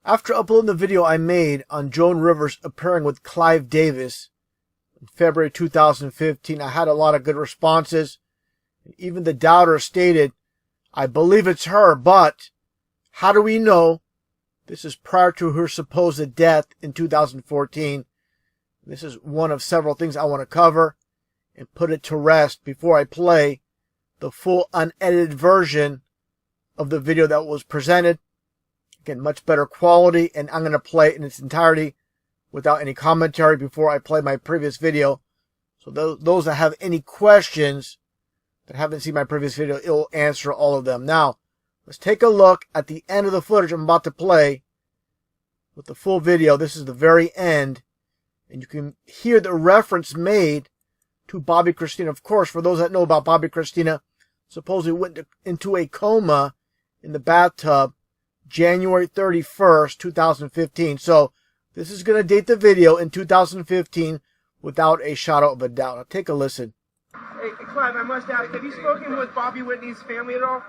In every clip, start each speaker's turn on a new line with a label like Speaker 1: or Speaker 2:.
Speaker 1: After uploading the video I made on Joan Rivers appearing with Clive Davis in February 2015, I had a lot of good responses. Even the doubter stated, "I believe it's her, but how do we know?" This is prior to her supposed death in 2014. This is one of several things I want to cover and put it to rest before I play the full unedited version of the video that was presented. Again, much better quality, and I'm going to play it in its entirety without any commentary before I play my previous video. So those that have any questions that haven't seen my previous video, it will answer all of them. Now, let's take a look at the end of the footage I'm about to play with the full video. This is the very end, and you can hear the reference made to Bobby Christina. Of course, for those that know about Bobby Christina, supposedly went into a coma in the bathtub January 31st, 2015. So this is going to date the video in 2015 without a shadow of a doubt. Now take a listen.
Speaker 2: Hey, Clive, I must ask, have you spoken with Bobby Whitney's family at all?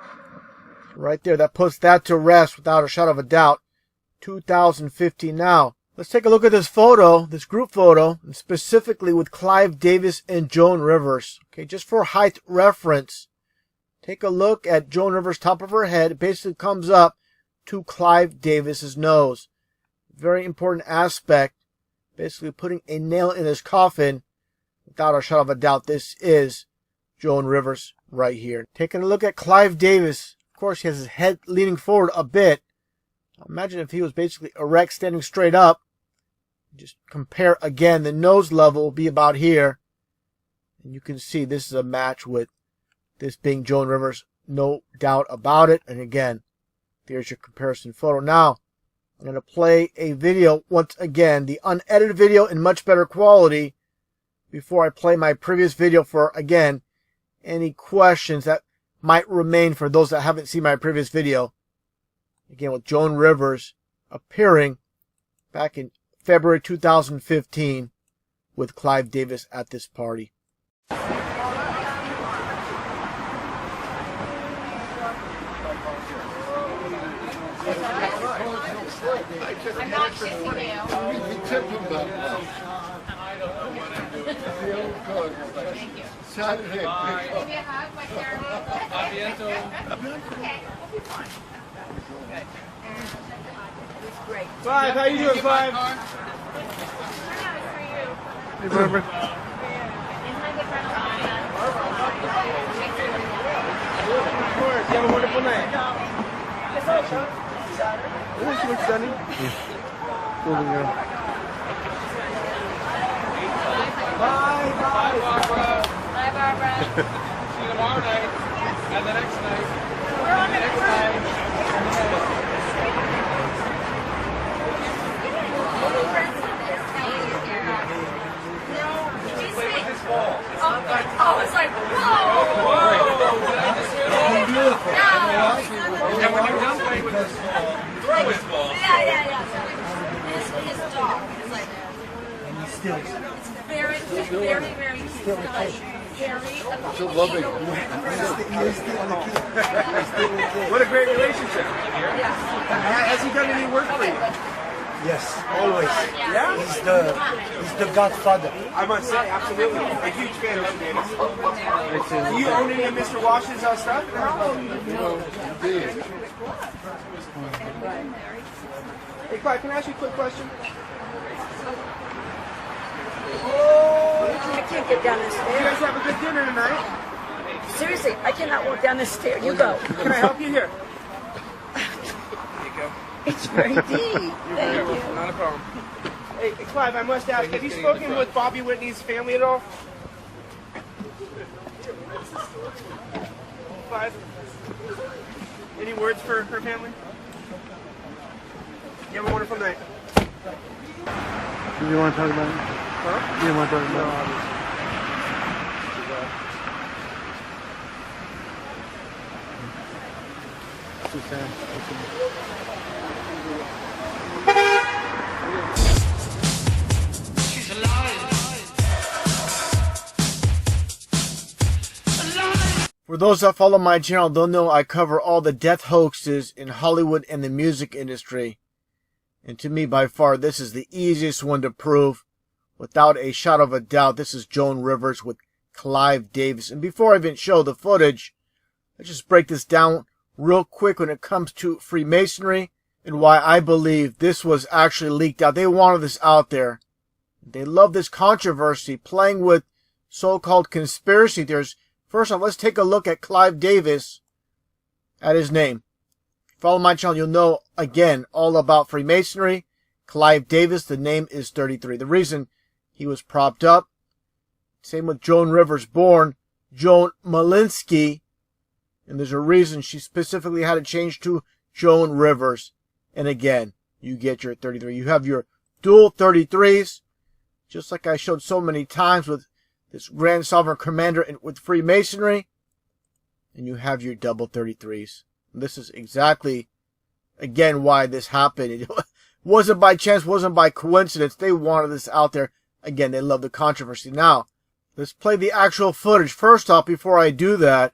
Speaker 1: Right there, that puts that to rest without a shadow of a doubt. 2015 now. Let's take a look at this photo, this group photo, and specifically with Clive Davis and Joan Rivers. Okay, just for height reference, take a look at Joan Rivers' top of her head. It basically comes up to Clive Davis's nose. Very important aspect, basically putting a nail in his coffin. Without a shadow of a doubt, this is Joan Rivers right here. Taking a look at Clive Davis. Of course, he has his head leaning forward a bit. Imagine if he was basically erect, standing straight up. Just compare again. The nose level will be about here. And you can see this is a match with this being Joan Rivers. No doubt about it. And again, there's your comparison photo. Now, I'm going to play a video once again. The unedited video in much better quality before I play my previous video for, again, any questions that might remain for those that haven't seen my previous video. Again, with Joan Rivers appearing back in February 2015 with Clive Davis at this party.
Speaker 3: I'm not kissing you.
Speaker 4: You tip him that
Speaker 3: Thank you.
Speaker 4: Saturday.
Speaker 3: Give me a hug, my Okay, we'll be fine. Good. It's great.
Speaker 2: Clive, how you doing, Clive?
Speaker 1: Hey, Barbara.
Speaker 2: Of course, you have a wonderful night. She looks stunning.
Speaker 1: Golden girl.
Speaker 2: Bye, bye.
Speaker 3: Bye, Barbara.
Speaker 5: See you tomorrow night, and the next night.
Speaker 3: We're on the next night. Oh, it's like, whoa!
Speaker 5: Beautiful.
Speaker 3: No.
Speaker 5: And when you're done playing with this ball, throw his ball.
Speaker 3: Yeah. His dog is like, it's very, very
Speaker 4: So loving.
Speaker 2: What a great relationship.
Speaker 3: Yeah.
Speaker 2: Has he done any work for you?
Speaker 6: Yes, always.
Speaker 2: Yeah?
Speaker 6: He's the godfather.
Speaker 2: I must say, absolutely. A huge fan of Davis. Do you own any of Mr. Wash's stuff?
Speaker 4: Indeed.
Speaker 2: Hey, Clive, can I ask you a quick question?
Speaker 7: I can't get down this
Speaker 2: You
Speaker 7: stairs.
Speaker 2: guys have a good dinner tonight.
Speaker 7: Seriously, I cannot walk down this stair. You go.
Speaker 2: Can I help you here?
Speaker 7: It's very deep. Thank you.
Speaker 2: Not a problem. Hey, Clive, I must ask, have you spoken with Bobby Whitney's family at all? Clive? Any words for her family? You have a wonderful night.
Speaker 1: You want to talk about it?
Speaker 2: Huh?
Speaker 1: You want to talk about it? For those that follow my channel, they'll know I cover all the death hoaxes in Hollywood and the music industry. And to me, by far, this is the easiest one to prove. Without a shadow of a doubt, this is Joan Rivers with Clive Davis. And before I even show the footage, let's just break this down real quick when it comes to Freemasonry and why I believe this was actually leaked out. They wanted this out there. They love this controversy, playing with so-called conspiracy theories. First off, let's take a look at Clive Davis at his name. If you follow my channel, you'll know, again, all about Freemasonry. Clive Davis, the name is 33. The reason he was propped up. Same with Joan Rivers, born Joan Malinsky. And there's a reason she specifically had to change to Joan Rivers. And again, you get your 33. You have your dual 33s, just like I showed so many times with this Grand Sovereign Commander and with Freemasonry. And you have your double 33s. And this is exactly, again, why this happened. It wasn't by chance, wasn't by coincidence. They wanted this out there. Again, they love the controversy. Now, let's play the actual footage. First off, before I do that,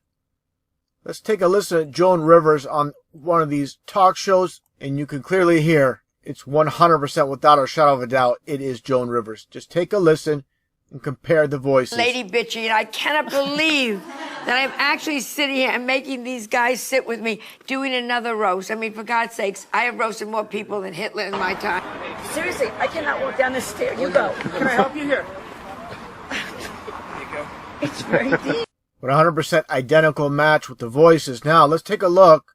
Speaker 1: let's take a listen to Joan Rivers on one of these talk shows, and you can clearly hear it's 100% without a shadow of a doubt. It is Joan Rivers. Just take a listen and compare the voices.
Speaker 8: Lady bitchy, and I cannot believe that I'm actually sitting here and making these guys sit with me doing another roast. I mean, for God's sakes, I have roasted more people than Hitler in my time.
Speaker 7: Seriously, I cannot walk down the stairs. You go.
Speaker 2: Can I help you here?
Speaker 7: It's very deep.
Speaker 1: 100% identical match with the voices. Now, let's take a look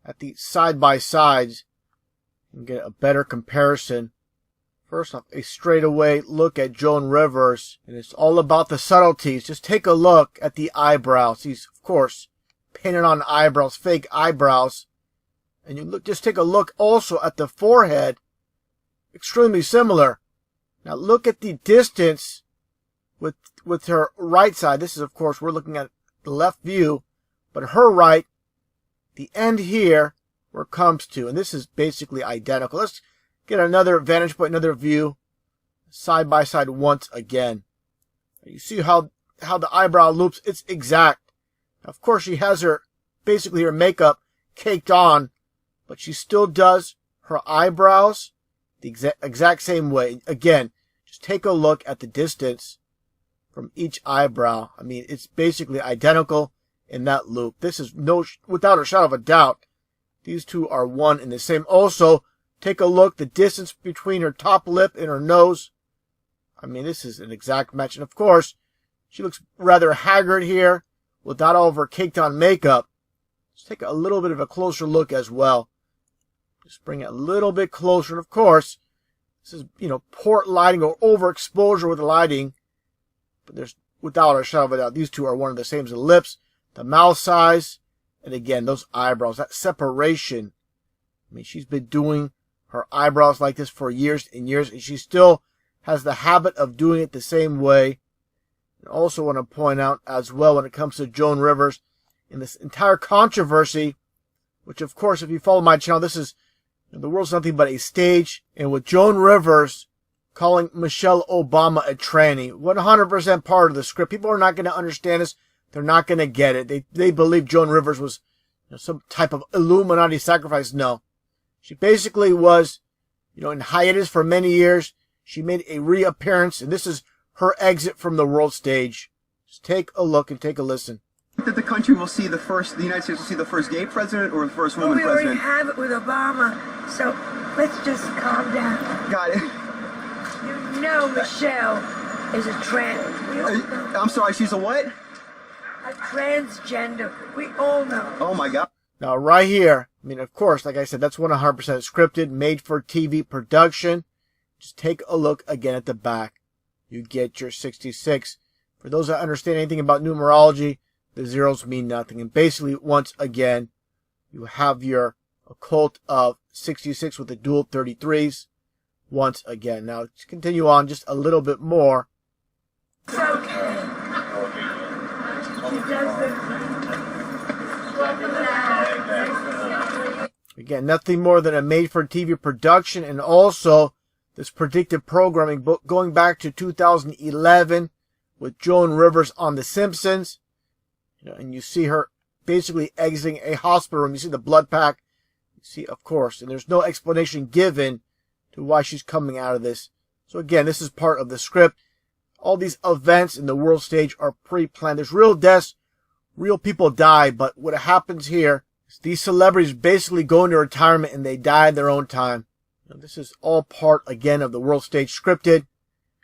Speaker 1: at the side-by-sides and get a better comparison. First off, a straightaway look at Joan Rivers, and it's all about the subtleties. Just take a look at the eyebrows. He's, of course, painted on eyebrows, fake eyebrows. And you look, just take a look also at the forehead. Extremely similar. Now look at the distance with her right side. This is, of course, we're looking at the left view, but her right, the end here, where it comes to, and this is basically identical. Let's get another vantage point, another view, side by side once again. You see how the eyebrow loops, it's exact. Now, of course, she has basically her makeup caked on, but she still does her eyebrows the exact same way. Again, just take a look at the distance from each eyebrow. I mean, it's basically identical in that loop. This is without a shadow of a doubt, these two are one and the same. Also, take a look, the distance between her top lip and her nose. I mean, this is an exact match. And of course, she looks rather haggard here without all of her caked on makeup. Let's take a little bit of a closer look as well. Just bring it a little bit closer. And of course, this is, port lighting or overexposure with the lighting. But there's, without a shadow of a doubt, these two are one of the same. The lips, the mouth size, and again, those eyebrows, that separation. I mean, she's been doing her eyebrows like this for years and years, and she still has the habit of doing it the same way. And also want to point out as well, when it comes to Joan Rivers, in this entire controversy, which of course, if you follow my channel, this is, the world's nothing but a stage. And with Joan Rivers calling Michelle Obama a tranny, 100% part of the script. People are not going to understand this. They're not going to get it. They believe Joan Rivers was some type of Illuminati sacrifice. No. She basically was, in hiatus for many years. She made a reappearance, and this is her exit from the world stage. Just take a look and take a listen.
Speaker 9: That the country will see the United States will see the first gay president or the first woman
Speaker 7: We already
Speaker 9: president?
Speaker 7: have it with Obama, so let's just calm down.
Speaker 9: Got it.
Speaker 7: You know Michelle is a trans.
Speaker 9: I'm sorry, she's a what?
Speaker 7: A transgender. We all know.
Speaker 9: Oh my God.
Speaker 1: Now, right here, I mean, of course, like I said, that's 100% scripted, made for TV production. Just take a look again at the back. You get your 66. For those that understand anything about numerology, the zeros mean nothing. And basically, once again, you have your occult of 66 with the dual 33s. Once again. Now, let's continue on just a little bit more.
Speaker 7: It's okay. She does
Speaker 1: Again, nothing more than a made-for-TV production, and also this predictive programming going back to 2011 with Joan Rivers on The Simpsons. And you see her basically exiting a hospital room. You see the blood pack. You see, of course, and there's no explanation given to why she's coming out of this. So again, this is part of the script. All these events in the world stage are pre-planned. There's real deaths, real people die, but what happens here is these celebrities basically go into retirement and they die in their own time. This is all part, again, of the world stage scripted.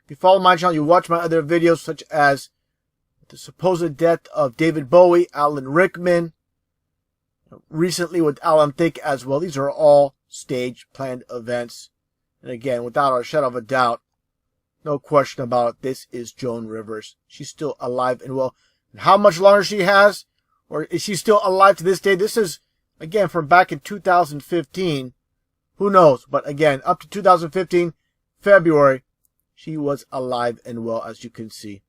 Speaker 1: If you follow my channel, you watch my other videos, such as the supposed death of David Bowie, Alan Rickman, recently with Alan Thicke as well. These are all stage planned events. And again, without a shadow of a doubt, no question about it, this is Joan Rivers. She's still alive and well. And how much longer she has, or is she still alive to this day? This is, again, from back in 2015. Who knows? But again, up to 2015, February, she was alive and well, as you can see.